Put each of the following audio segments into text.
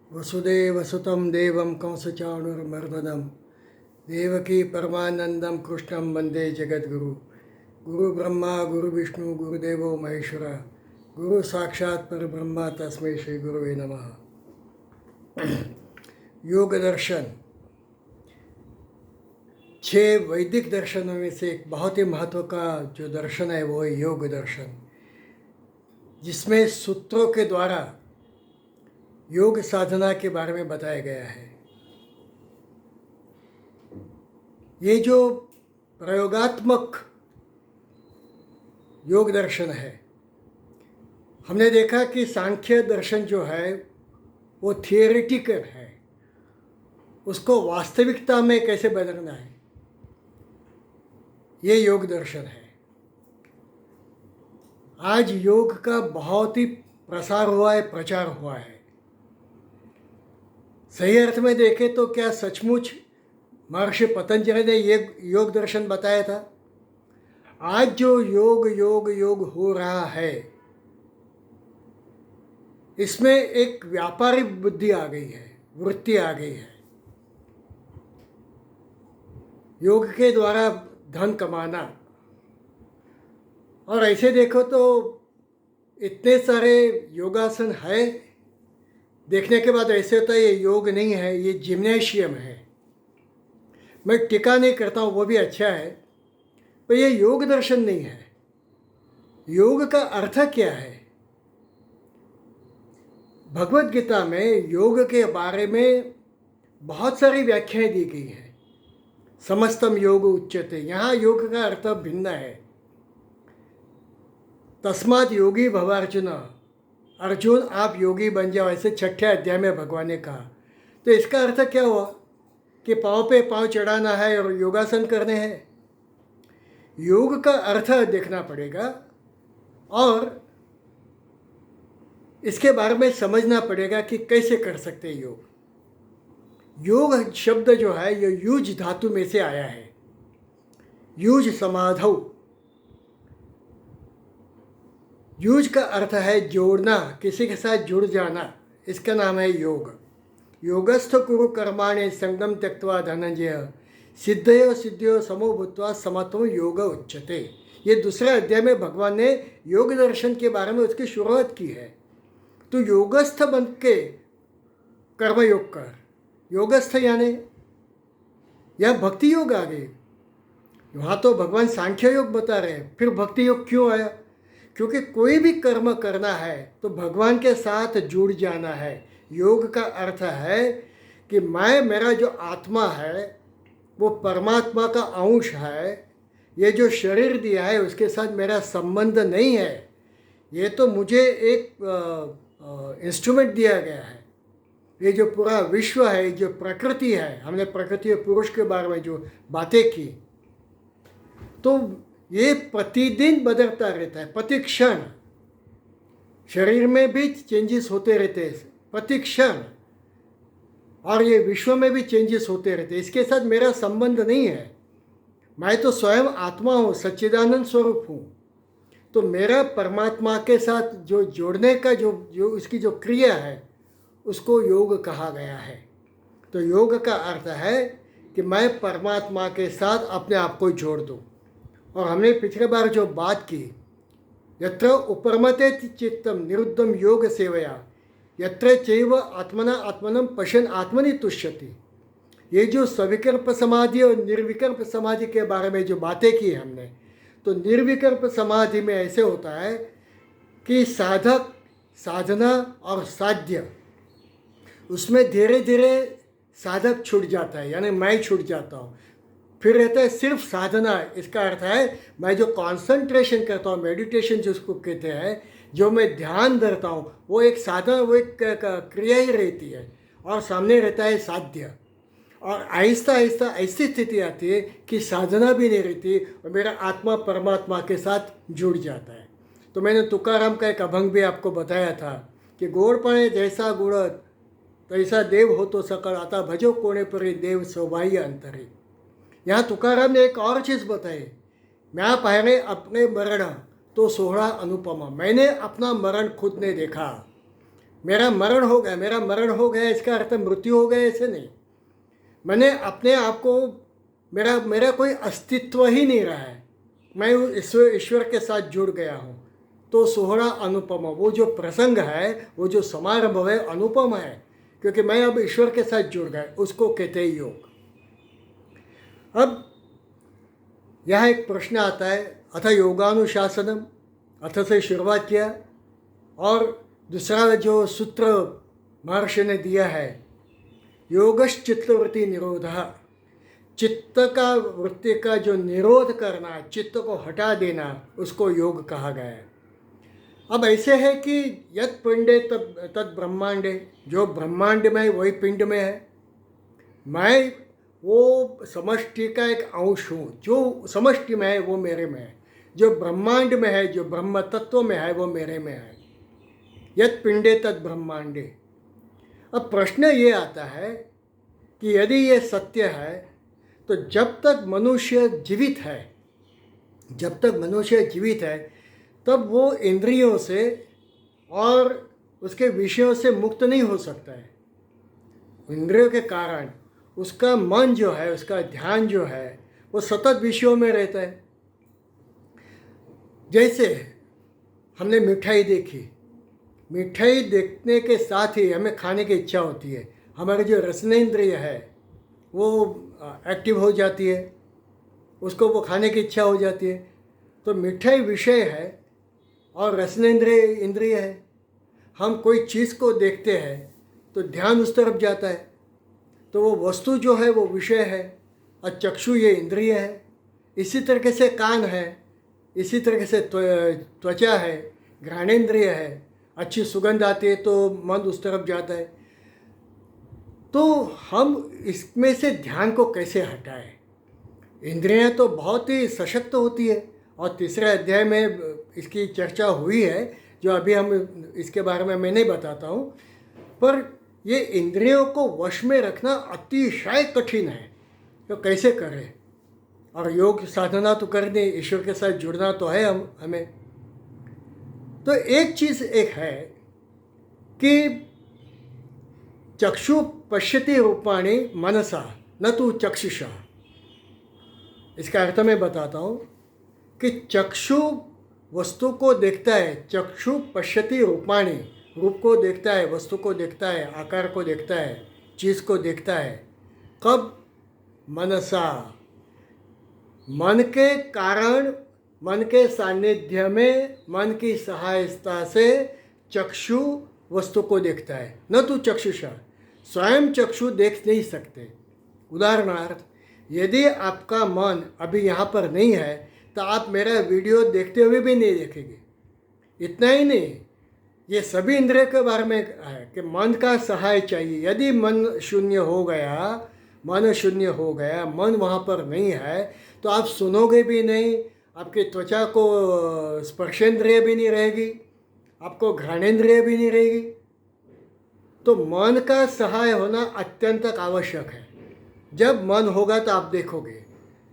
वसुदेवसुतं देवं कंसचाणूरमर्दनं देवकी परमानंदं कृष्णं वंदे जगद्गुरु। गुरु ब्रह्मा गुरु विष्णु गुरुदेवो महेश्वरा, गुरु साक्षात् परब्रह्मा तस्मै श्री गुरुवे नमः। योग दर्शन 6 वैदिक दर्शनों में से एक बहुत ही महत्व का जो दर्शन है वो है योग दर्शन, जिसमें सूत्रों के द्वारा योग साधना के बारे में बताया गया है। ये जो प्रयोगात्मक योग दर्शन है, हमने देखा कि सांख्य दर्शन जो है वो थियोरेटिकल है, उसको वास्तविकता में कैसे बदलना है, ये योग दर्शन है। आज योग का बहुत ही प्रसार हुआ है, प्रचार हुआ है। सही अर्थ में देखें तो क्या सचमुच महर्षि पतंजलि ने ये योग दर्शन बताया था? आज जो योग योग योग हो रहा है, इसमें एक व्यापारिक बुद्धि आ गई है, वृत्ति आ गई है। योग के द्वारा धन कमाना, और ऐसे देखो तो इतने सारे योगासन है, देखने के बाद ऐसे होता है ये योग नहीं है, ये जिम्नेशियम है। मैं टीका नहीं करता हूँ, वो भी अच्छा है, पर ये योग दर्शन नहीं है। योग का अर्थ क्या है? भगवद गीता में योग के बारे में बहुत सारी व्याख्याएं दी गई हैं। समस्तम योग उच्यते, यहाँ योग का अर्थ भिन्न है। तस्मात् योगी भव अर्जुन, अर्जुन आप योगी बन जाओ, ऐसे 6ठे अध्याय में भगवान ने कहा। तो इसका अर्थ क्या हुआ कि पाँव पे पाँव चढ़ाना है और योगासन करने हैं? योग का अर्थ देखना पड़ेगा और इसके बारे में समझना पड़ेगा कि कैसे कर सकते हैं योग। योग शब्द जो है ये युज धातु में से आया है। युज समाधौ, युज का अर्थ है जोड़ना, किसी के साथ जुड़ जाना, इसका नाम है योग। योगस्थ कुरु कर्माणि संगम त्यक्त्वा धनंजय, सिद्धयो सिद्धियो समो भूत्वा समत्वं योग उच्यते। ये दूसरे अध्याय में भगवान ने योग दर्शन के बारे में उसकी शुरुआत की है। तो योगस्थ बन के कर्मयोग कर, योगस्थ यानी या भक्ति योग आ गई। वहाँ तो भगवान सांख्य योग बता रहे हैं, फिर भक्ति योग क्यों आया? क्योंकि कोई भी कर्म करना है तो भगवान के साथ जुड़ जाना है। योग का अर्थ है कि मेरा जो आत्मा है वो परमात्मा का अंश है। ये जो शरीर दिया है उसके साथ मेरा संबंध नहीं है, ये तो मुझे एक इंस्ट्रूमेंट दिया गया है। ये जो पूरा विश्व है, जो प्रकृति है, हमने प्रकृति और पुरुष के बारे में जो बातें की, तो ये प्रतिदिन बदलता रहता है, प्रति क्षण। शरीर में भी चेंजेस होते रहते हैं प्रति क्षण, और ये विश्व में भी चेंजेस होते रहते हैं। इसके साथ मेरा संबंध नहीं है। मैं तो स्वयं आत्मा हूँ, सच्चिदानंद स्वरूप हूँ। तो मेरा परमात्मा के साथ जो जोड़ने का जो उसकी जो क्रिया है उसको योग कहा गया है। तो योग का अर्थ है कि मैं परमात्मा के साथ अपने आप को जोड़ दूँ। और हमने पिछले बार जो बात की, यत्र उपरमते चित्तम निरुद्धम योग सेवया, यत्र चैव आत्मना आत्मनं पश्यन् आत्मनि तुष्यति। ये जो सविकल्प समाधि और निर्विकल्प समाधि के बारे में जो बातें की हमने, तो निर्विकल्प समाधि में ऐसे होता है कि साधक, साधना और साध्य, उसमें धीरे धीरे साधक छूट जाता है, यानी मैं छूट जाता हूँ। फिर रहता है सिर्फ साधना। इसका अर्थ है मैं जो कॉन्सेंट्रेशन करता हूँ, मेडिटेशन जिसको कहते हैं, जो मैं ध्यान धरता हूँ, वो एक साधना, वो एक क्रिया ही रहती है। और सामने रहता है साध्य। और आहिस्ता आहिस्ता ऐसी स्थिति आती है कि साधना भी नहीं रहती और मेरा आत्मा परमात्मा के साथ जुड़ जाता है। तो मैंने तुकाराम का एक अभंग भी आपको बताया था कि गोड़ पणे जैसा गुड़त तैसा देव हो तो सकल, आता भजो कोणे परी देव सौभाग्य अंतरे। यहाँ तुकाराम ने एक और चीज़ बताई, मैं पहले अपने मरण तो सोहरा अनुपमा, मैंने अपना मरण खुद ने देखा। मेरा मरण हो गया, मेरा मरण हो गया इसका अर्थ मृत्यु हो गया ऐसे नहीं। मैंने अपने आप को, मेरा मेरा कोई अस्तित्व ही नहीं रहा है, मैं ईश्वर के साथ जुड़ गया हूँ। तो सोहरा अनुपम, वो जो प्रसंग है, वो जो समारंभ है अनुपम है, क्योंकि मैं अब ईश्वर के साथ जुड़ गया, उसको कहते हैं योग। अब यहाँ एक प्रश्न आता है, अथ योगानुशासनम, अथ से शुरुआत किया, और दूसरा जो सूत्र महर्षि ने दिया है, योगश्चित्तवृत्ति निरोध, चित्त का वृत्ति का जो निरोध करना, चित्त को हटा देना, उसको योग कहा गया है। अब ऐसे है कि यत पिंडे तद ब्रह्मांडे, जो ब्रह्मांड में वही पिंड में है। मैं वो समष्टि का एक अंश हूँ, जो समष्टि में है वो मेरे में है, जो ब्रह्मांड में है, जो ब्रह्म तत्व में है वो मेरे में है। यत पिंडे तद ब्रह्मांडे। अब प्रश्न ये आता है कि यदि ये सत्य है तो जब तक मनुष्य जीवित है, जब तक मनुष्य जीवित है तब वो इंद्रियों से और उसके विषयों से मुक्त नहीं हो सकता है। इंद्रियों के कारण उसका मन जो है, उसका ध्यान जो है, वो सतत विषयों में रहता है। जैसे हमने मिठाई देखी, मिठाई देखने के साथ ही हमें खाने की इच्छा होती है, हमारी जो रसनेंद्रिय है वो एक्टिव हो जाती है, उसको वो खाने की इच्छा हो जाती है। तो मिठाई विषय है और रसनेंद्रिय इंद्रिय है। हम कोई चीज़ को देखते हैं तो ध्यान उस तरफ जाता है, तो वो वस्तु जो है वो विषय है, और चक्षु ये इंद्रिय है। इसी तरीके से कान है, इसी तरीके से त्वचा है, घ्राणेंद्रिय है, अच्छी सुगंध आती है तो मन उस तरफ जाता है। तो हम इसमें से ध्यान को कैसे हटाएं? इंद्रियां तो बहुत ही सशक्त होती है, और तीसरे अध्याय में इसकी चर्चा हुई है, जो अभी हम इसके बारे में मैं नहीं बताता हूँ। पर ये इंद्रियों को वश में रखना अतिशय कठिन है, तो कैसे करें? और योग साधना तो करनी, ईश्वर के साथ जुड़ना तो है हमें। तो एक चीज़ एक है कि चक्षु पश्यति रूपाणि मनसा न तो चक्षुषा। इसका अर्थ मैं बताता हूँ कि चक्षु वस्तु को देखता है, चक्षु पश्यति रूपाणि, रूप को देखता है, वस्तु को देखता है, आकार को देखता है, चीज़ को देखता है। कब? मनसा, मन के कारण, मन के सानिध्य में, मन की सहायता से चक्षु वस्तु को देखता है, न तो चक्षुषा। स्वयं चक्षु देख नहीं सकते। उदाहरणार्थ, यदि आपका मन अभी यहाँ पर नहीं है तो आप मेरा वीडियो देखते हुए भी नहीं देखेंगे। इतना ही नहीं, ये सभी इंद्रिय के बारे में है कि मन का सहाय चाहिए। यदि मन शून्य हो गया, मन शून्य हो गया, मन वहाँ पर नहीं है, तो आप सुनोगे भी नहीं, आपकी त्वचा को स्पर्शेंद्रिय भी नहीं रहेगी, आपको घ्राणेंद्रिय भी नहीं रहेगी। तो मन का सहाय होना अत्यंत आवश्यक है। जब मन होगा तो आप देखोगे,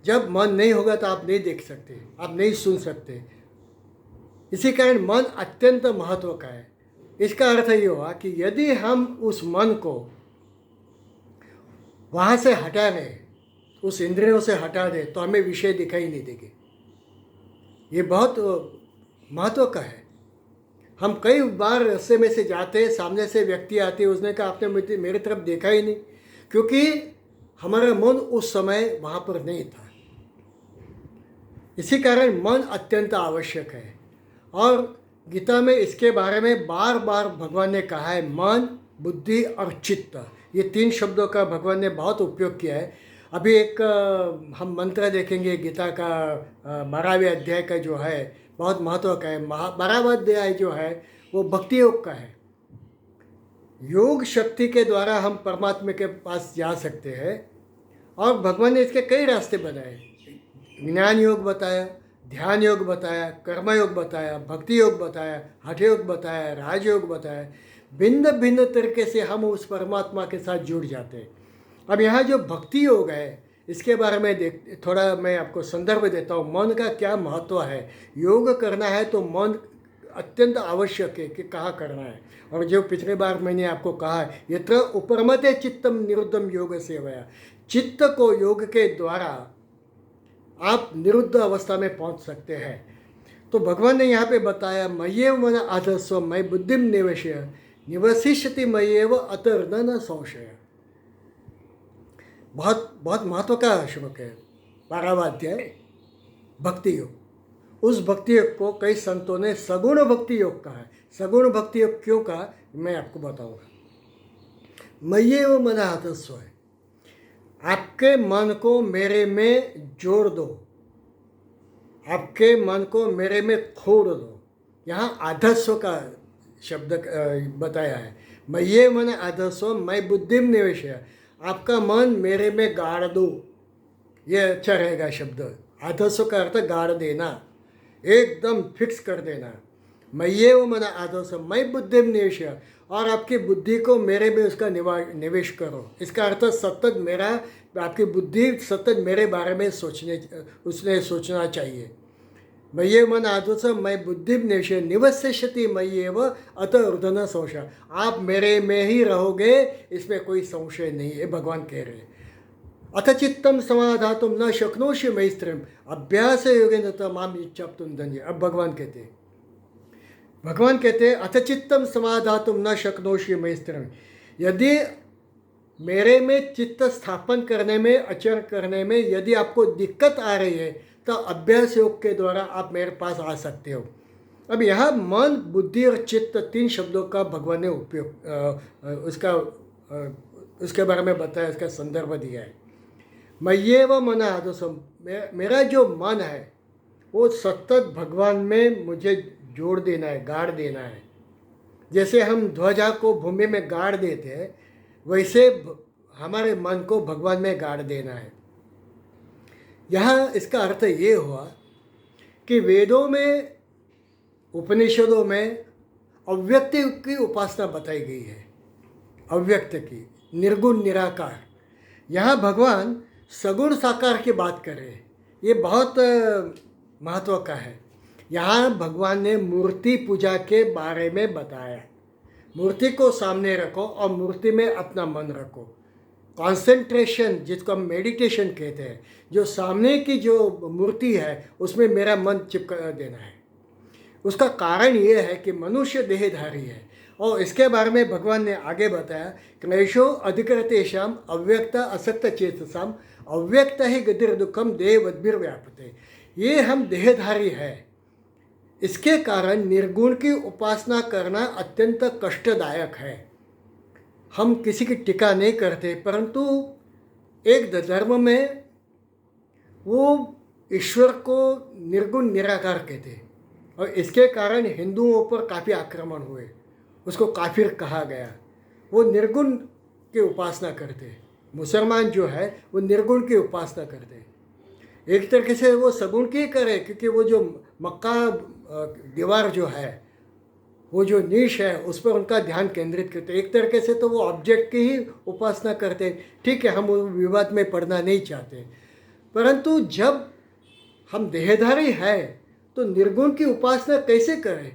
जब मन नहीं होगा तो आप नहीं देख सकते, आप नहीं सुन सकते। इसी कारण मन अत्यंत महत्व का है। इसका अर्थ ये हुआ कि यदि हम उस मन को वहाँ से हटा दें, उस इंद्रियों से हटा दें, तो हमें विषय दिखाई नहीं देंगे। ये बहुत महत्व का है। हम कई बार रास्ते में से जाते हैं, सामने से व्यक्ति आते हैं, उसने कहा आपने मेरी तरफ देखा ही नहीं, क्योंकि हमारा मन उस समय वहाँ पर नहीं था। इसी कारण मन अत्यंत आवश्यक है। और गीता में इसके बारे में बार बार भगवान ने कहा है, मन, बुद्धि और चित्त, ये 3 शब्दों का भगवान ने बहुत उपयोग किया है। अभी एक हम मंत्र देखेंगे गीता का 12वें अध्याय का, जो है बहुत महत्व का है। 12वां अध्याय जो है वो भक्ति योग का है। योग शक्ति के द्वारा हम परमात्मा के पास जा सकते हैं, और भगवान ने इसके कई रास्ते बनाए। ज्ञान योग बताया, ध्यान योग बताया, कर्म योग बताया, भक्ति योग बताया, हठ योग बताया, राजयोग बताया। भिन्न भिन्न तरीके से हम उस परमात्मा के साथ जुड़ जाते हैं। अब यहाँ जो भक्ति योग है, इसके बारे में थोड़ा मैं आपको संदर्भ देता हूँ। मन का क्या महत्व है? योग करना है तो मन अत्यंत आवश्यक है कि कहाँ करना है। और जो पिछले बार मैंने आपको कहा है, यत्र उपरमते चित्तम निरुद्धम योग सेवया, चित्त को योग के द्वारा आप निरुद्ध अवस्था में पहुंच सकते हैं। तो भगवान ने यहाँ पे बताया, मय्येव मन आधस्व मय बुद्धिम निवेशय निवसिष्यति मय्येव अतर्द न संशय। बहुत बहुत महत्व का श्लोक है। 12वां अध्याय भक्ति योग। उस भक्ति योग को कई संतों ने सगुण भक्ति योग कहा है। सगुण भक्ति योग क्यों कहा, मैं आपको बताऊंगा। मय्येव मन आधस्व है, आपके मन को मेरे में जोड़ दो, आपके मन को मेरे में खोड़ दो। यहाँ आधस्व का शब्द बताया है। मय्ये मन आधस्व मैं बुद्धिम निवेशय, आपका मन मेरे में गाड़ दो। ये अच्छा रहेगा शब्द। आधस्व का अर्थ गाड़ देना, एकदम फिक्स कर देना। मय्ये मन आधस्व मैं बुद्धिम निवेशय, और आपकी बुद्धि को मेरे में उसका निवेश करो। इसका अर्थ सतत मेरा, आपकी बुद्धि सतत मेरे बारे में उसने सोचना चाहिए। मय्ये मन आधस्व मैं बुद्धि निवेशय निवसिष्यति मय्येव अत ऊर्ध्व संशय, आप मेरे में ही रहोगे, इसमें कोई संशय नहीं है, भगवान कह रहे हैं। अथ चित्तम समाधातुम न शक्नोषि मैस्त्रिम अभ्यास योगेन तमाम इच्छाप्तुम धन्य। अब भगवान कहते हैं अथ चित्तम समाधातुम न शक्नोषि मैस्त्रिम, यदि मेरे में चित्त स्थापन करने में, आचरण करने में यदि आपको दिक्कत आ रही है, तो अभ्यास योग के द्वारा आप मेरे पास आ सकते हो। अब यहाँ मन, बुद्धि और चित्त 3 शब्दों का भगवान ने उपयोग उसके बारे में बताया, इसका संदर्भ दिया है। मय्येव मन आधस्व, मेरा जो मन है वो सतत भगवान में मुझे जोड़ देना है, गाड़ देना है। जैसे हम ध्वजा को भूमि में गाड़ देते हैं, वैसे हमारे मन को भगवान में गाड़ देना है। यहाँ इसका अर्थ ये हुआ कि वेदों में, उपनिषदों में अव्यक्त की उपासना बताई गई है, अव्यक्त की, निर्गुण निराकार। यहाँ भगवान सगुण साकार की बात कर रहे हैं, ये बहुत महत्व का है। यहाँ भगवान ने मूर्ति पूजा के बारे में बताया। मूर्ति को सामने रखो और मूर्ति में अपना मन रखो। कॉन्सेंट्रेशन, जिसको हम मेडिटेशन कहते हैं, जो सामने की जो मूर्ति है उसमें मेरा मन चिपका देना है। उसका कारण ये है कि मनुष्य देहधारी है, और इसके बारे में भगवान ने आगे बताया, क्लेशो अधिकृतेषाम अव्यक्त असक्त चेतसाम अव्यक्त ही गतिर् दुखम देहवद्भिर्व्यापते। ये हम देहधारी है, इसके कारण निर्गुण की उपासना करना अत्यंत कष्टदायक है। हम किसी की टीका नहीं करते, परंतु एक धर्म में वो ईश्वर को निर्गुण निराकार कहते हैं, और इसके कारण हिंदुओं पर काफ़ी आक्रमण हुए, उसको काफिर कहा गया। वो निर्गुण की उपासना करते हैं। मुसलमान जो है वो निर्गुण की उपासना करते हैं। एक तरीके से वो सगुण की करे, क्योंकि वो जो मक्का दीवार जो है, वो जो नीश है, उस पर उनका ध्यान केंद्रित करते हैं। एक तरीके से तो वो ऑब्जेक्ट की ही उपासना करते हैं। ठीक है, हम विवाद में पड़ना नहीं चाहते, परंतु जब हम देहधारी है तो निर्गुण की उपासना कैसे करें।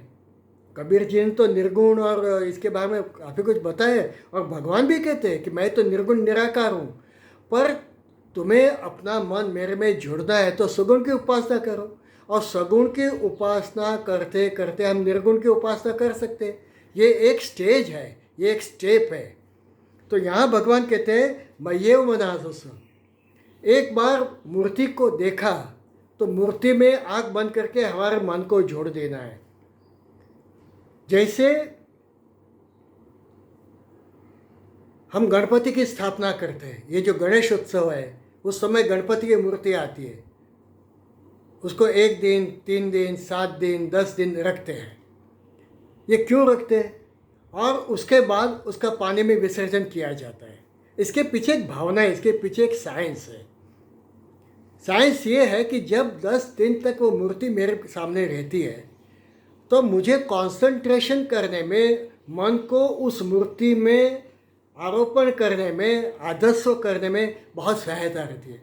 कबीर जी ने तो निर्गुण और इसके बारे में काफ़ी कुछ बताया, और भगवान भी कहते हैं कि मैं तो निर्गुण निराकार हूँ, पर तुम्हें अपना मन मेरे में जुड़ना है तो सगुण की उपासना करो। और सगुण की उपासना करते करते हम निर्गुण की उपासना कर सकते हैं। ये एक स्टेज है, ये एक स्टेप है। तो यहाँ भगवान कहते हैं मय्येव मन आधस्व। एक बार मूर्ति को देखा तो मूर्ति में आँख बंद करके हमारे मन को जोड़ देना है। जैसे हम गणपति की स्थापना करते हैं, ये जो गणेश उत्सव है, उस समय गणपति की मूर्ति आती है, उसको 1 दिन, 3 दिन, 7 दिन, 10 दिन रखते हैं। ये क्यों रखते हैं? और उसके बाद उसका पानी में विसर्जन किया जाता है। इसके पीछे एक भावना है, इसके पीछे एक साइंस है। साइंस ये है कि जब 10 दिन तक वो मूर्ति मेरे सामने रहती है तो मुझे कंसंट्रेशन करने में, मन को उस मूर्ति में आरोपण करने में, आदर्श करने में बहुत सहायता रहती है।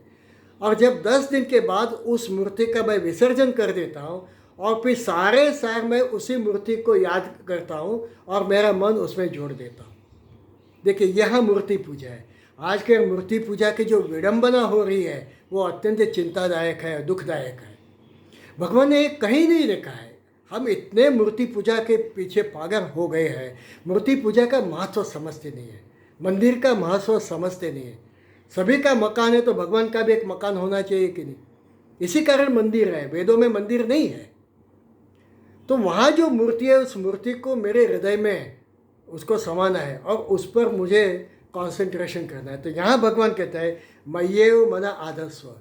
और जब 10 दिन के बाद उस मूर्ति का मैं विसर्जन कर देता हूँ और फिर सारे सार मैं उसी मूर्ति को याद करता हूँ और मेरा मन उसमें जोड़ देता हूँ। देखिए, यह मूर्ति पूजा है। आज के मूर्ति पूजा की जो विडंबना हो रही है वो अत्यंत चिंतादायक है, दुखदायक है। भगवान ने कहीं नहीं लिखा है। हम इतने मूर्ति पूजा के पीछे पागल हो गए हैं, मूर्ति पूजा का महत्व समझते नहीं है, मंदिर का महत्व समझते नहीं है। सभी का मकान है तो भगवान का भी एक मकान होना चाहिए कि नहीं? इसी कारण मंदिर है, वेदों में मंदिर नहीं है। तो वहाँ जो मूर्ति है उस मूर्ति को मेरे हृदय में उसको समाना है और उस पर मुझे कंसंट्रेशन करना है। तो यहाँ भगवान कहता है मय्येव मन आधत्स्व,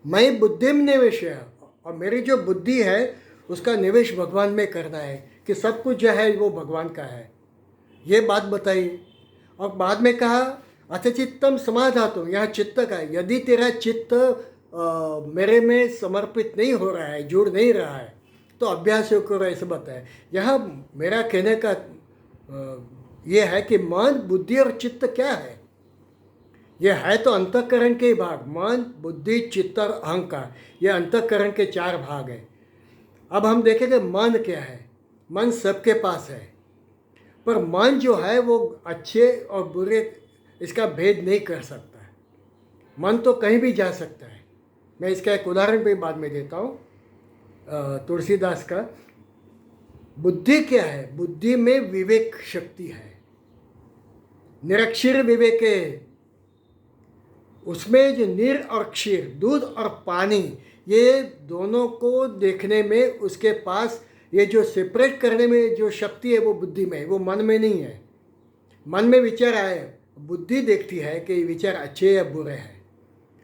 मैं बुद्धि में निवेश है, और मेरी जो बुद्धि है उसका निवेश भगवान में करना है कि सब कुछ जो है वो भगवान का है। ये बात बताई और बाद में कहा अथ चित्तम समाधातुम, यहाँ चित्त का है। यदि तेरा चित्त मेरे में समर्पित नहीं हो रहा है, जुड़ नहीं रहा है, तो अभ्यास करो, ऐसे बताया। यहाँ मेरा कहने का ये है कि मन, बुद्धि और चित्त क्या है? ये है तो अंतःकरण के ही भाग। मन, बुद्धि, चित्त और अहंकार, ये अंतःकरण के 4 भाग हैं। अब हम देखेंगे मन क्या है। मन सबके पास है, पर मन जो है वो अच्छे और बुरे इसका भेद नहीं कर सकता है। मन तो कहीं भी जा सकता है। मैं इसका एक उदाहरण भी बाद में देता हूँ, तुलसीदास का। बुद्धि क्या है? बुद्धि में विवेक शक्ति है, निरक्षर विवेक है। उसमें जो निर और क्षीर, दूध और पानी, ये दोनों को देखने में उसके पास ये जो सेपरेट करने में जो शक्ति है वो बुद्धि में है, वो मन में नहीं है। मन में विचार आए, बुद्धि देखती है कि ये विचार अच्छे या बुरे हैं।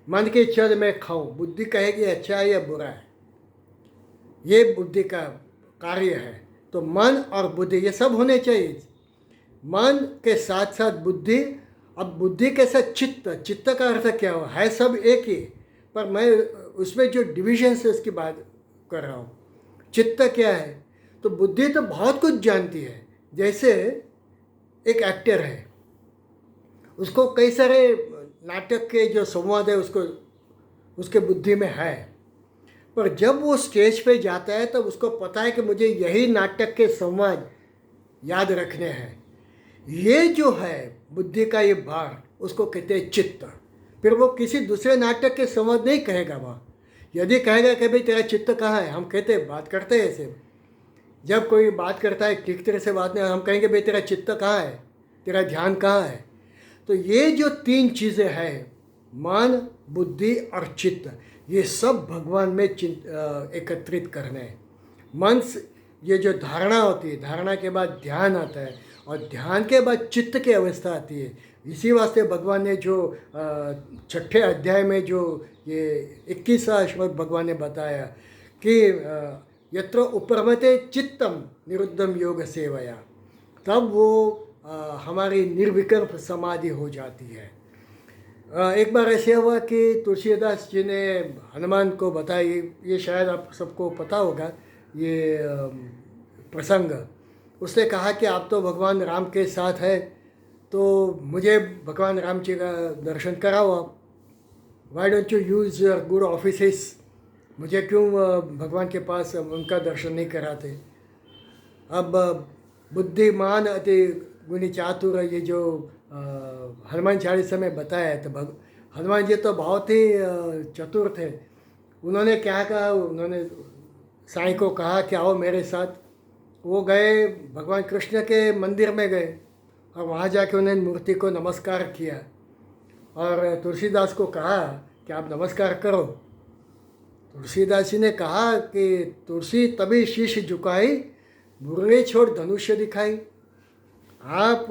मन की इच्छा मैं खाऊं, बुद्धि कहेगी अच्छा है या बुरा है। ये बुद्धि का कार्य है। तो मन और बुद्धि ये सब होने चाहिए। मन के साथ साथ बुद्धि। अब बुद्धि के साथ चित्त, चित्त का अर्थ क्या हो? है सब एक ही, पर मैं उसमें जो डिविजन है उसकी बात कर रहा हूँ। चित्त क्या है? तो बुद्धि तो बहुत कुछ जानती है। जैसे एक एक्टर है, उसको कई सारे नाटक के जो संवाद है उसको उसके बुद्धि में है, पर जब वो स्टेज पे जाता है तब उसको पता है कि मुझे यही नाटक के संवाद याद रखने हैं। ये जो है बुद्धि का ये भाग, उसको कहते हैं चित्त। फिर वो किसी दूसरे नाटक के संवाद नहीं कहेगा वहाँ। यदि कहेगा कि भाई तेरा चित्त कहाँ है, हम कहते हैं, बात करते हैं ऐसे। जब कोई बात करता है ठीक तरह से बात नहीं, हम कहेंगे भाई तेरा चित्त कहाँ है, तेरा ध्यान कहाँ है। तो ये जो 3 चीज़ें हैं, मन, बुद्धि और चित्त, ये सब भगवान में एकत्रित करने हैं। मन से ये जो धारणा होती है, धारणा के बाद ध्यान आता है और ध्यान के बाद चित्त की अवस्था आती है। इसी वास्ते भगवान ने जो 6ठे अध्याय में जो ये 21वां श्लोक भगवान ने बताया कि यत्र उपरमते चित्तम निरुद्धम योग सेवया, तब वो हमारी निर्विकल्प समाधि हो जाती है। एक बार ऐसे हुआ कि तुलसीदास जी ने हनुमान को बताया, ये शायद आप सबको पता होगा ये प्रसंग। उसने कहा कि आप तो भगवान राम के साथ है, तो मुझे भगवान राम जी का दर्शन कराओ आप। Why don't you use your good offices, मुझे क्यों भगवान के पास उनका दर्शन नहीं कराते। अब बुद्धिमान अति गुणी चातुर, ये जो हनुमान चालीसा में बताया है, तो हनुमान जी तो बहुत ही चतुर थे। उन्होंने क्या कहा, उन्होंने साईं को कहा कि आओ मेरे साथ। वो गए, भगवान कृष्ण के मंदिर में गए और वहाँ जाके उन्होंने मूर्ति को नमस्कार किया और तुलसीदास को कहा कि आप नमस्कार करो। तुलसीदास जी ने कहा कि तुलसी तभी शीश झुकाई, मुरली छोड़ धनुष्य दिखाई। आप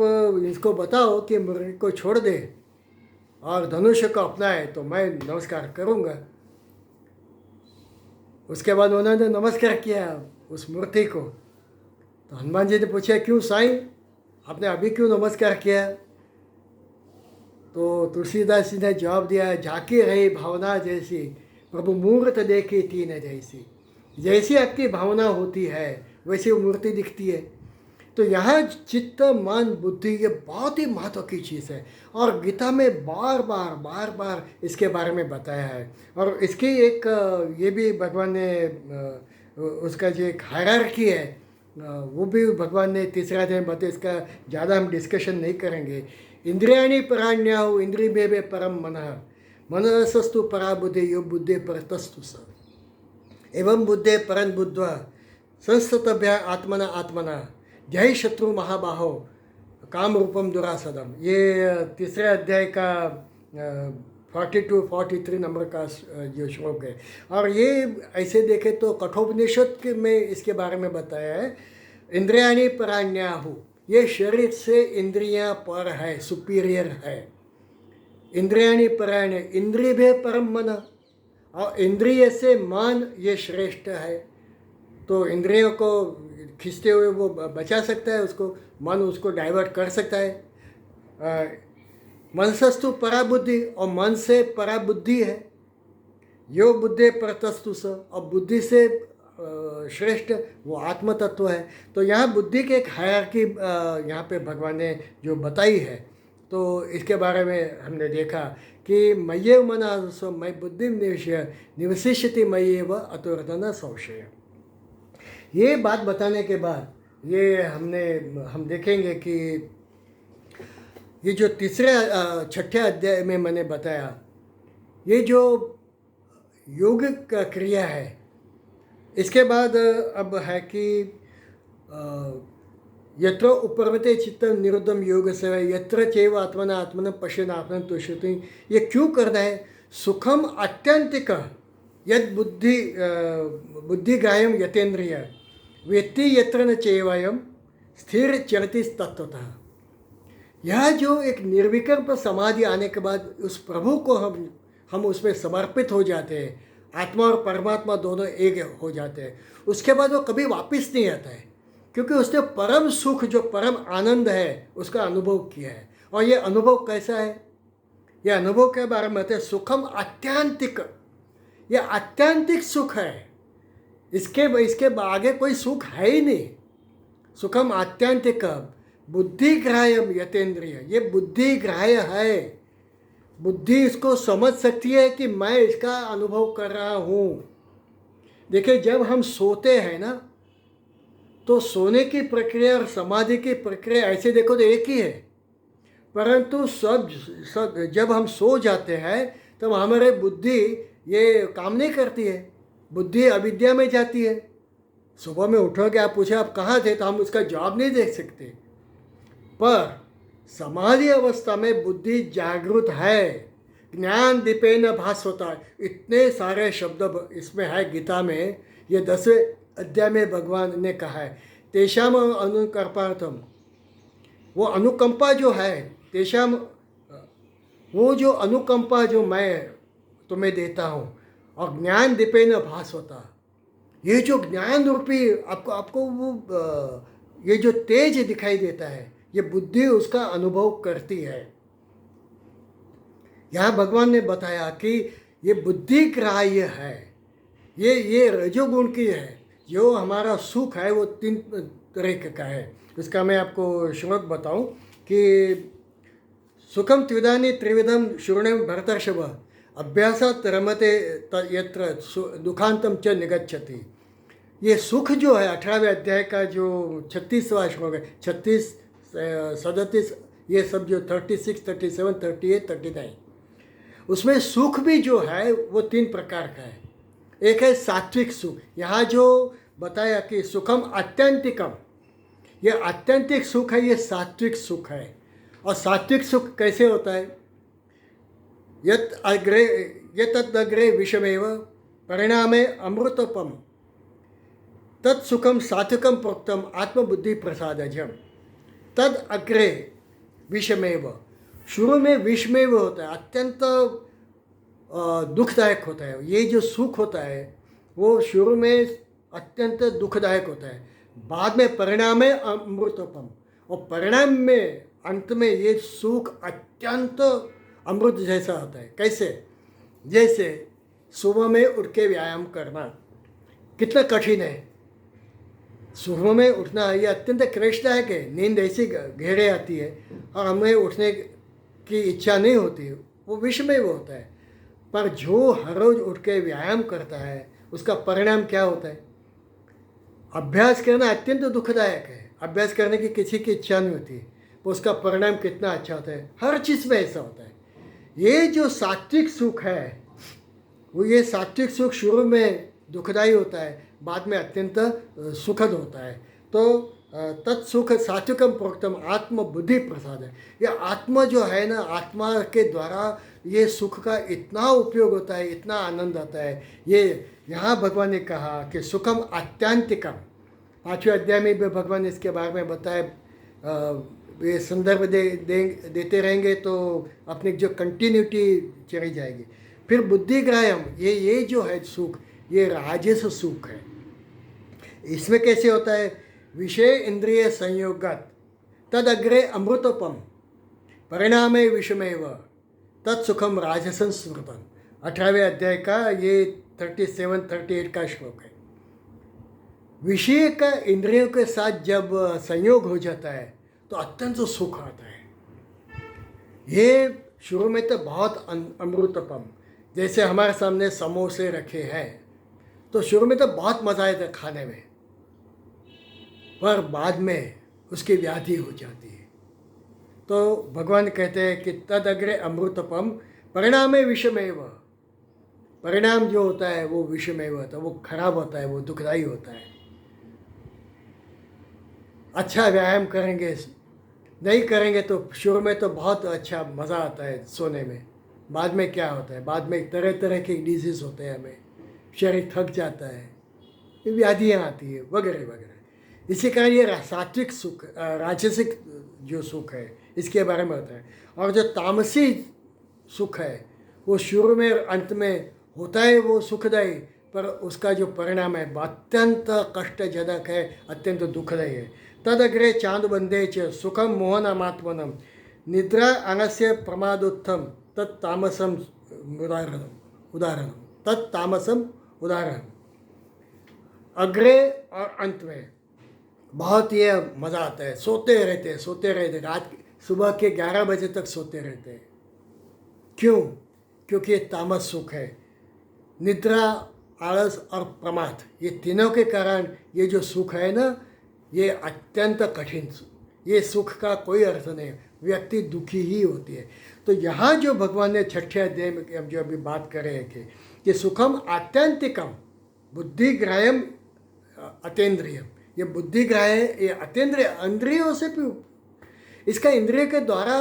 इसको बताओ कि मुरली को छोड़ दे और धनुष्य को अपनाए तो मैं नमस्कार करूँगा। उसके बाद उन्होंने नमस्कार किया उस मूर्ति को। तो हनुमान जी ने पूछा क्यों साईं, आपने अभी क्यों नमस्कार किया? तो तुलसीदास जी ने जवाब दिया, झांकी रही भावना जैसी, प्रभु मूर्त देखे तीन जैसी। जैसी आपकी भावना होती है वैसी वो मूर्ति दिखती है। तो यहाँ चित्त, मन, बुद्धि ये बहुत ही महत्व की चीज़ है और गीता में बार बार इसके बारे में बताया है। और इसकी एक ये भी भगवान ने उसका जो एक हायरार्की है वो भी भगवान ने तीसरा अध्याय में बताया। इसका ज़्यादा हम डिस्कशन नहीं करेंगे। इंद्रियाणि पराण्याहु इंद्रियभेदे परम मनः मनसस्तु परा बुद्धि यो बुद्धे परतस्तु स एवं बुद्धे परं बुद्ध्वा संस्ततभ्य आत्मना आत्मना जय शत्रु महाबाहो काम रूपम दुरासदम। ये तीसरे अध्याय का 42-43 नंबर का जो श्लोक है। और ये ऐसे देखें तो कठोपनिषद के में इसके बारे में बताया है। इंद्रियाणि पराण्याहु, ये शरीर से इंद्रियां पर है, सुपीरियर है। इंद्रियाणि पराण्य, इंद्रिय भी परम मन, और इंद्रिय से मन ये श्रेष्ठ है। तो इंद्रियों को खींचते हुए वो बचा सकता है, उसको मन उसको डाइवर्ट कर सकता है। मनसस्तु पराबुद्धि, और मन से पराबुद्धि है। यो बुद्धि परतस्तु स, और बुद्धि से श्रेष्ठ वो आत्म तत्व है। तो यहाँ बुद्धि के एक हायरार्की यहाँ पे भगवान ने जो बताई है, तो इसके बारे में हमने देखा कि मय्येव मनः स्व मयि बुद्धिं निवेश्य निवसिष्यति मय्येव अतोर्धन संशय। ये बात बताने के बाद ये हम देखेंगे कि ये जो तीसरे छठे अध्याय में मैंने बताया, ये जो योग का क्रिया है, इसके बाद अब है कि यत्र उपरमते चित्तं निरुद्धं योग सेवा यत्र चैव आत्मना आत्मनं पश्यन् आत्मनं तुष्यति। ये क्यों करना है? सुखम आत्यंतिक यद बुद्धिग्राह्यं यतेन्द्रिय वेत्ति यत्र न चैवायं स्थिर चरति तत्वतः। यह जो एक निर्विकल्प समाधि आने के बाद उस प्रभु को हम उसमें समर्पित हो जाते हैं, आत्मा और परमात्मा दोनों एक हो जाते हैं, उसके बाद वो कभी वापस नहीं आता है, क्योंकि उसने परम सुख जो परम आनंद है उसका अनुभव किया है। और ये अनुभव कैसा है? ये अनुभव के बारे में कहते हैं सुखम आत्यांतिक। ये आत्यांतिक सुख है, इसके आगे कोई सुख है ही नहीं। सुखम आत्यांतिक बुद्धिग्राह्यम यतेन्द्रिय, ये बुद्धिग्राह्य है। बुद्धि इसको समझ सकती है कि मैं इसका अनुभव कर रहा हूँ। देखिए, जब हम सोते हैं ना, तो सोने की प्रक्रिया और समाधि की प्रक्रिया ऐसे देखो तो एक ही है, परंतु सब जब हम सो जाते हैं तब हमारे बुद्धि ये काम नहीं करती है, बुद्धि अविद्या में जाती है। सुबह में उठोगे, आप पूछे आप कहाँ थे, तो हम उसका जवाब नहीं दे सकते। पर समाधि अवस्था में बुद्धि जागृत है, ज्ञान दीपेन भास्वता। इतने सारे शब्द इसमें है गीता में, ये 10वें अध्याय में भगवान ने कहा है। तेषाम अनुकंपार्थम, वो अनुकंपा जो है, तेषाम वो जो अनुकंपा जो मैं तुम्हें देता हूँ, और ज्ञान दीपेन भास्वता, ये जो ज्ञान रूपी आपको वो ये जो तेज दिखाई देता है, ये बुद्धि उसका अनुभव करती है। यहाँ भगवान ने बताया कि ये बुद्धि ग्राह्य है, ये रजोगुण की है। जो हमारा सुख है वो 3 तरह का है। इसका मैं आपको श्लोक बताऊं कि सुखम त्रिविधानि त्रिविधम शून्यम भरतर्षभ अभ्यासात् रमते यत्र दुखांतम च निगच्छति। ये सुख जो है 18वें अध्याय का जो 36वां श्लोक है, 36, 37, ये सब जो 36, 37, 38, 39, उसमें सुख भी जो है वो 3 प्रकार का है। एक है सात्विक सुख, यहाँ जो बताया कि सुखम आत्यंतिकम, ये आत्यंतिक सुख है, ये सात्विक सुख है। और सात्विक सुख कैसे होता है? यत अग्रे विषमेव परिणामे अमृतोपम तत्सुखम सात्विकम प्रोक्तम आत्मबुद्धि प्रसादजम। तद अग्रे विषमेव, शुरू में विषमेव होता है, अत्यंत दुखदायक होता है। ये जो सुख होता है वो शुरू में अत्यंत दुखदायक होता है, बाद में परिणाम है अमृतोपम, और परिणाम में अंत में ये सुख अत्यंत अमृत जैसा होता है। कैसे? जैसे सुबह में उठ के व्यायाम करना कितना कठिन है। सुबह में उठना ये अत्यंत क्लेशदायक है। नींद ऐसी घेरे आती है और हमें उठने की इच्छा नहीं होती, वो विषमय वो होता है। पर जो हर रोज़ उठ के व्यायाम करता है उसका परिणाम क्या होता है? अभ्यास करना अत्यंत दुखदायक है। अभ्यास करने की किसी की इच्छा नहीं होती, तो उसका परिणाम कितना अच्छा होता है। हर चीज़ में ऐसा होता है। ये जो सात्विक सुख है, वो ये सात्विक सुख शुरू में दुखदायी होता है, बाद में अत्यंत सुखद होता है। तो तत्सुख सात्विकम प्रोक्तम आत्म बुद्धि प्रसाद है। ये आत्मा जो है ना, आत्मा के द्वारा ये सुख का इतना उपयोग होता है, इतना आनंद आता है। ये यहाँ भगवान ने कहा कि सुखम आत्यांतिकम। 5वें अध्याय में भी भगवान ने इसके बारे में बताया। ये संदर्भ देते रहेंगे तो अपनी जो कंटिन्यूटी चली जाएगी। फिर बुद्धिग्राह्यम, ये जो है सुख, ये राजस सुख है। इसमें कैसे होता है? विषय इंद्रिय संयोगत तद अग्रे अमृतोपम परिणामे विषमेव तत्सुखम राजसं स्मृतम। 18वें अध्याय का ये 37-38 का श्लोक है। विषय का इंद्रियों के साथ जब संयोग हो जाता है तो अत्यंत सुख आता है। ये शुरू में तो बहुत अमृतोपम, जैसे हमारे सामने समोसे रखे हैं तो शुरू में तो बहुत मज़ा आया था खाने में, पर बाद में उसकी व्याधि हो जाती है। तो भगवान कहते हैं कि तद अग्रे अमृतपम परिणामे विषमेव। परिणाम जो होता है वो विषमेव होता है, वो खराब होता है, वो दुखदायी होता है। अच्छा व्यायाम करेंगे, नहीं करेंगे तो शुरू में तो बहुत अच्छा मज़ा आता है सोने में, बाद में क्या होता है? बाद में तरह तरह के डिजीज़ होते हैं, हमें शरीर थक जाता है, व्याधियाँ आती है वगैरह वगैरह। इसी कारण ये सात्विक सुख, राजसिक जो सुख है, इसके बारे में होता है। और जो तामसी सुख है वो शुरू में और अंत में होता है वो सुखदायी, पर उसका जो परिणाम है अत्यंत कष्टजनक है, अत्यंत दुखदायी है। तदग्रे चांदबंधे च सुखम मोहनमात्मनम निद्रा अनस्य प्रमादोत्थम तत्तामसम उदाहरणम तत्तामसम उदाहरण। अग्रे और अंत में बहुत ये मज़ा आता है। सोते रहते रात सुबह के 11 बजे तक सोते रहते हैं। क्यों? क्योंकि ये तामस सुख है। निद्रा, आलस और प्रमाद, ये तीनों के कारण ये जो सुख है ना, ये अत्यंत कठिन सुख। ये सुख का कोई अर्थ नहीं, व्यक्ति दुखी ही होती है। तो यहाँ जो भगवान ने 6ठे अध्याय में हम जो अभी बात कर रहे हैं कि सुखम आत्यंतिकम बुद्धिग्राह्यम अतेंद्रियम। ये बुद्धिग्राह्य, ये अतेंद्रिय, इंद्रियों से भी, इसका इंद्रिय के द्वारा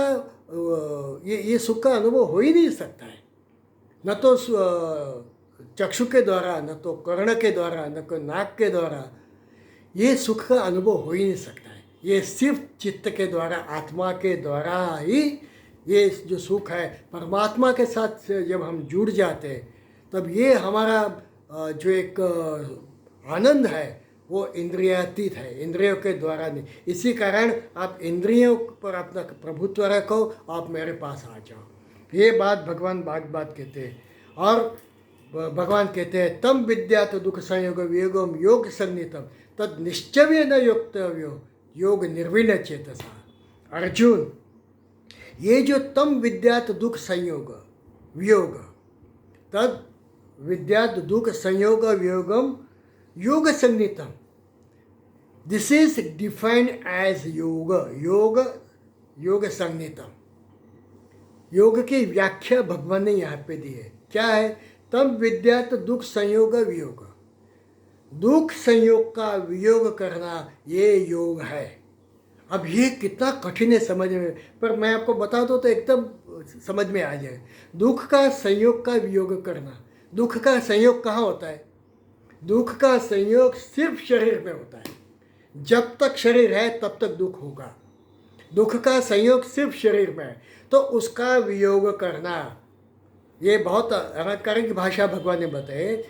ये सुख का अनुभव हो ही नहीं सकता है। न तो चक्षु के द्वारा, न तो कर्ण के द्वारा, न तो नाक के द्वारा ये सुख का अनुभव हो ही नहीं सकता है। ये सिर्फ चित्त के द्वारा, आत्मा के द्वारा ही ये जो सुख है, परमात्मा के साथ जब हम जुड़ जाते हैं तब ये हमारा जो एक आनंद है वो इंद्रियातीत है, इंद्रियों के द्वारा नहीं। इसी कारण आप इंद्रियों पर अपना प्रभुत्व रखो, आप मेरे पास आ जाओ। ये बात भगवान बात कहते हैं। और भगवान कहते हैं तम विद्यात दुख संयोग वियोगम योग संगीतम तद निश्चय न योक्तव्यो योग निर्विण चेतसा। अर्जुन, ये जो तम विद्यात दुख संयोग वियोग तद विद्यात दुख संयोग वियोगम योग संगीतम, दिस इज डिफाइंड एज योग संगीतम। योग की व्याख्या भगवान ने यहाँ पे दी है। क्या है? तम विद्यात दुख संयोग वियोग। दुख संयोग का वियोग करना ये योग है। अब ये कितना कठिन है समझ में, पर मैं आपको बता दूँ तो एकदम समझ में आ जाए। दुख का संयोग का वियोग करना। दुख का संयोग कहाँ होता है? दुख का संयोग सिर्फ शरीर में होता है। जब तक शरीर है तब तक दुख होगा। दुख का संयोग सिर्फ शरीर में है, तो उसका वियोग करना, ये बहुत अलंकारिक भाषा भगवान ने बताई।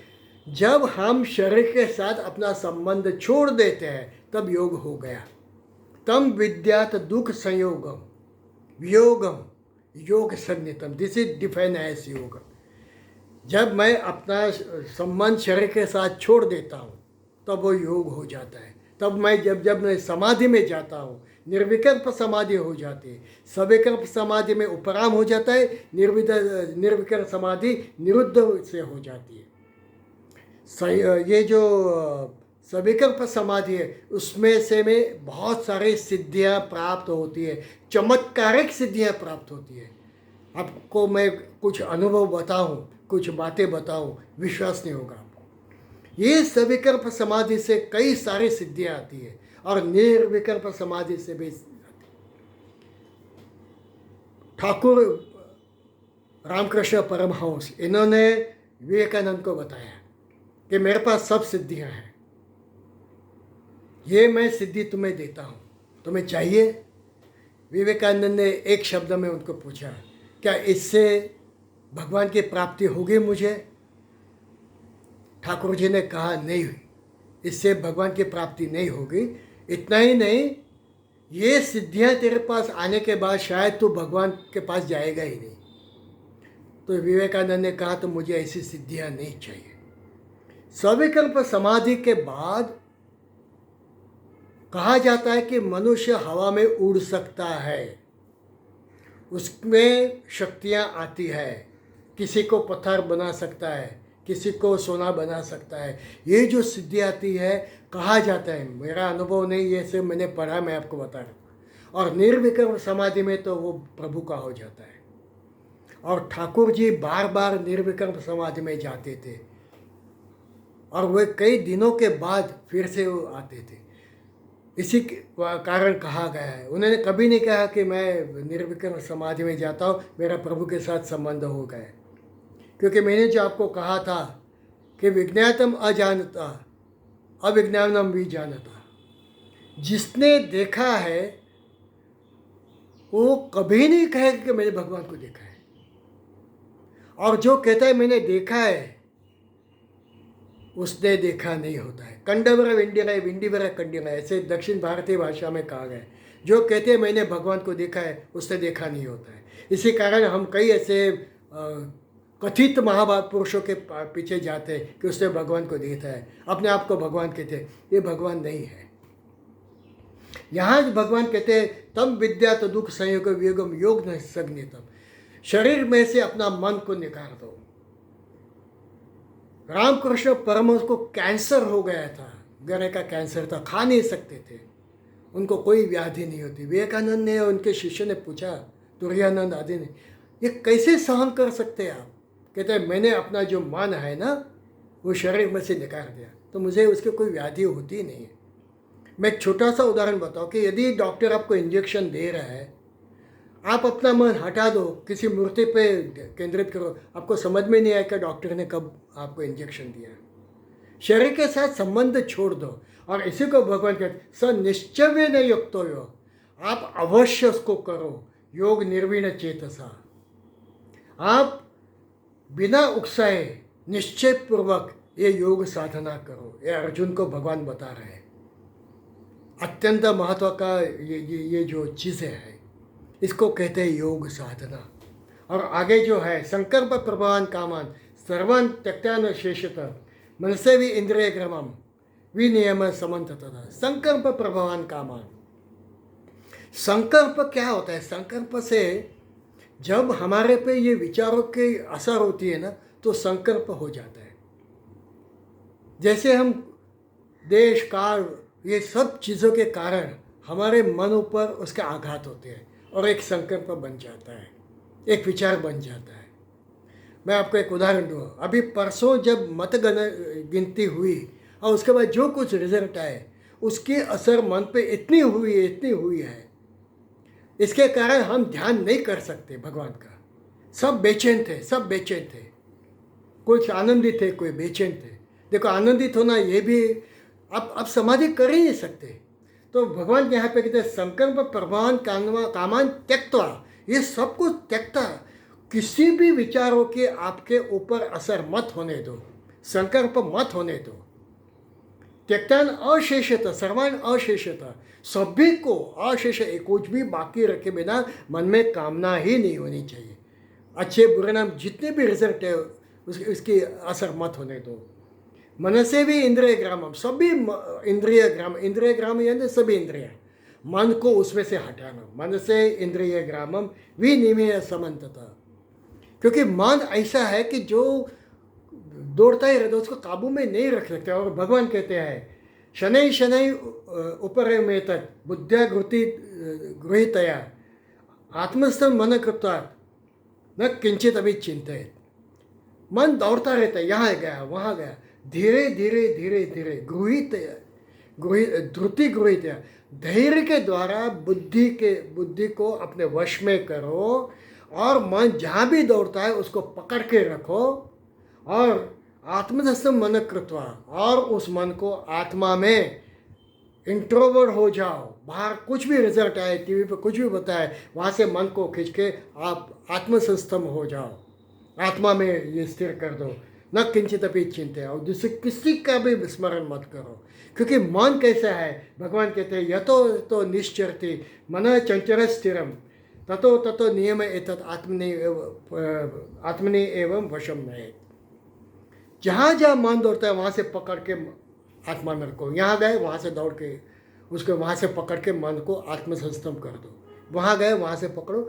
जब हम शरीर के साथ अपना संबंध छोड़ देते हैं तब योग हो गया। तम विद्यात दुख संयोगम वियोगम योग संगीतम, दिस इज डिफाइन एज योग। जब मैं अपना संबंध शरीर के साथ छोड़ देता हूँ तब वो योग हो जाता है। तब मैं जब मैं समाधि में जाता हूँ, निर्विकल्प समाधि हो जाती है। सविकल्प समाधि में उपराम हो जाता है, निर्विकल्प समाधि निरुद्ध से हो जाती है। ये जो सविकल्प समाधि है, उसमें से में बहुत सारी सिद्धियां प्राप्त होती है, चमत्कारिक सिद्धियां प्राप्त होती है। आपको मैं कुछ अनुभव बताऊं, कुछ बातें बताऊं, विश्वास नहीं होगा आपको। ये सविकल्प समाधि से कई सारी सिद्धियां आती है और निर्विकल्प समाधि से भी आती है। ठाकुर रामकृष्ण परमहंस इन्होंने विवेकानंद को बताया कि मेरे पास सब सिद्धियां हैं, ये मैं सिद्धि तुम्हें देता हूँ, तुम्हें चाहिए? विवेकानंद ने एक शब्द में उनको पूछा, क्या इससे भगवान की प्राप्ति होगी मुझे? ठाकुर जी ने कहा, नहीं, इससे भगवान की प्राप्ति नहीं होगी। इतना ही नहीं, ये सिद्धियां तेरे पास आने के बाद शायद तू भगवान के पास जाएगा ही नहीं। तो विवेकानंद ने कहा, तो मुझे ऐसी सिद्धियां नहीं चाहिए। सविकल्प समाधि के बाद कहा जाता है कि मनुष्य हवा में उड़ सकता है, उसमें शक्तियाँ आती है, किसी को पत्थर बना सकता है, किसी को सोना बना सकता है। ये जो सिद्धि आती है, कहा जाता है, मेरा अनुभव नहीं, ये से मैंने पढ़ा, मैं आपको बता रहा हूँ। और निर्विकल्प समाधि में तो वो प्रभु का हो जाता है। और ठाकुर जी बार बार निर्विकल्प समाधि में जाते थे और वे कई दिनों के बाद फिर से वो आते थे। इसी कारण कहा गया है, उन्होंने कभी नहीं कहा कि मैं निर्विकल्प समाधि में जाता हूँ, मेरा प्रभु के साथ संबंध हो गया। क्योंकि मैंने जो आपको कहा था कि विज्ञातम अजानता अविज्ञानम भी जानता, जिसने देखा है वो कभी नहीं कहेगा कि मैंने भगवान को देखा है, और जो कहता है मैंने देखा है, उसने देखा नहीं होता है। कंडवर विंडिवरा विंडिवरा कंडिवरा, ऐसे दक्षिण भारतीय भाषा में कहा गया है। जो कहते हैं मैंने भगवान को देखा है, उसने देखा नहीं होता है। इसी कारण हम कई ऐसे कथित महापुरुषों के पीछे जाते हैं कि उसने भगवान को देखा है, अपने आप को भगवान कहते हैं। ये भगवान नहीं है। यहाँ भगवान कहते हैं, तम विद्या तो दुख संयोग वियोगम योग न सग्नितम, शरीर में से अपना मन को निकाल दो। रामकृष्ण परमहंस को कैंसर हो गया था, गले का कैंसर था, खा नहीं सकते थे, उनको कोई व्याधि नहीं होती। विवेकानंद ने उनके शिष्य ने पूछा, तुरायानंद आदि ने, ये कैसे सहन कर सकते हैं आप? कहते हैं मैंने अपना जो मन है ना, वो शरीर में से निकाल दिया, तो मुझे उसकी कोई व्याधि होती नहीं है। मैं एक छोटा सा उदाहरण बताऊँ कि यदि डॉक्टर आपको इंजेक्शन दे रहा है, आप अपना मन हटा दो, किसी मूर्ति पे केंद्रित करो, आपको समझ में नहीं आएगा डॉक्टर ने कब आपको इंजेक्शन दिया। शरीर के साथ संबंध छोड़ दो, और इसी को भगवान कहते स निश्चय न युक्तो, आप अवश्य उसको करो, योग निर्विण चेतसा। आप बिना उकसाए निश्चय पूर्वक ये योग साधना करो। ये अर्जुन को भगवान बता रहे हैं। अत्यंत महत्व का ये जो चीज़ें हैं, इसको कहते हैं योग साधना। और आगे जो है, संकल्प प्रभावान कामान सर्वान त्यक्त्यान शेषत मनसे भी इंद्रिय क्रमम विनियम समन्ततः। संकल्प प्रभावान कामान, संकल्प क्या होता है? संकल्प से जब हमारे पे ये विचारों की असर होती है ना, तो संकल्प हो जाता है। जैसे हम देश काल ये सब चीज़ों के कारण हमारे मन ऊपर उसके आघात होते हैं और एक संकल्प बन जाता है, एक विचार बन जाता है। मैं आपको एक उदाहरण दूँ। अभी परसों जब गिनती हुई और उसके बाद जो कुछ रिजल्ट आए, उसकी असर मन पे इतनी हुई है, इसके कारण हम ध्यान नहीं कर सकते भगवान का। सब बेचैन थे, कुछ आनंदित थे, कोई बेचैन थे। देखो, आनंदित होना ये भी आप समाधि कर ही नहीं सकते। तो भगवान यहाँ पे कहते हैं, संकल्प प्रभावान कामान त्यक्त्वा, ये सब कुछ त्यक्ता, किसी भी विचारों के आपके ऊपर असर मत होने दो, संकल्प मत होने दो। त्यक्तान अशेषता सर्वान अशेषता, सभी को अशेष, कुछ भी बाकी रखे बिना मन में कामना ही नहीं होनी चाहिए। अच्छे बुरे नाम जितने भी रिजल्ट है उसकी असर मत होने दो। मन से भी इंद्रिय ग्रामम, सभी इंद्रिय ग्राम यानी सभी इंद्रिय, मन को उसमें से हटाना। मन से इंद्रिय ग्रामम विनिमय समन्ततः, क्योंकि मन ऐसा है कि जो दौड़ता ही रहता है, उसको काबू में नहीं रख सकते। और भगवान कहते हैं शनै शनै उपरमेतत् बुद्ध्या गृहीतया आत्मस्थं मन कृत्वा न किंचित अभी चिंतित। मन दौड़ता रहता है, यहाँ गया वहाँ गया, धीरे धीरे धीरे धीरे धृति गृहित धैर्य के द्वारा बुद्धि को अपने वश में करो और मन जहाँ भी दौड़ता है उसको पकड़ के रखो और आत्मदस्थम मन कृत्वा और उस मन को आत्मा में इंट्रोवर्ट हो जाओ। बाहर कुछ भी रिजल्ट आए, टीवी पे कुछ भी बताए, वहाँ से मन को खींच के आप आत्मसंस्थम हो जाओ, आत्मा में ये स्थिर कर दो। न किंचित अपि चिंते, और दूसरे किसी का भी स्मरण मत करो, क्योंकि मन कैसा है, भगवान कहते हैं यतो तो निश्चरति मन चंचल स्थिरम ततो ततो नियम एतत् आत्मनि एवं वशम नयेत्। जहाँ जहाँ मन दौड़ता है वहाँ से पकड़ के आत्मा में रखो। यहाँ गए वहाँ से दौड़ के उसको वहाँ से पकड़ के मन को आत्मसंस्थम कर दो, वहाँ गए वहाँ से पकड़ो,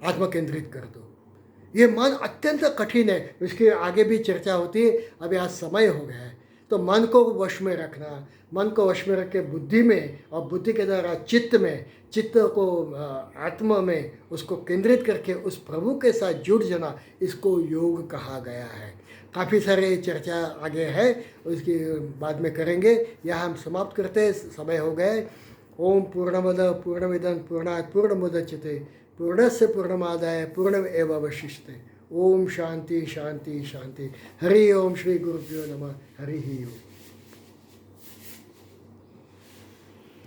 आत्मा केंद्रित कर दो। ये मन अत्यंत कठिन है, इसके आगे भी चर्चा होती है। अभी आज समय हो गया है, तो मन को वश में रखना, मन को वश में रख के बुद्धि में और बुद्धि के द्वारा चित्त को आत्मा में उसको केंद्रित करके उस प्रभु के साथ जुड़ जाना, इसको योग कहा गया है। काफ़ी सारे चर्चा आगे है, उसकी बाद में करेंगे। यहाँ हम समाप्त करते हैं, समय हो गए। ओम पूर्णमद पूर्णमिदं पूर्णात् पूर्णमुदच्यते पूर्णस्य पूर्णमादाय पूर्णमेवावशिष्यते। ओम शांति शांति शांति। हरि ओम श्री गुरुभ्यो नमः। हरि ओम।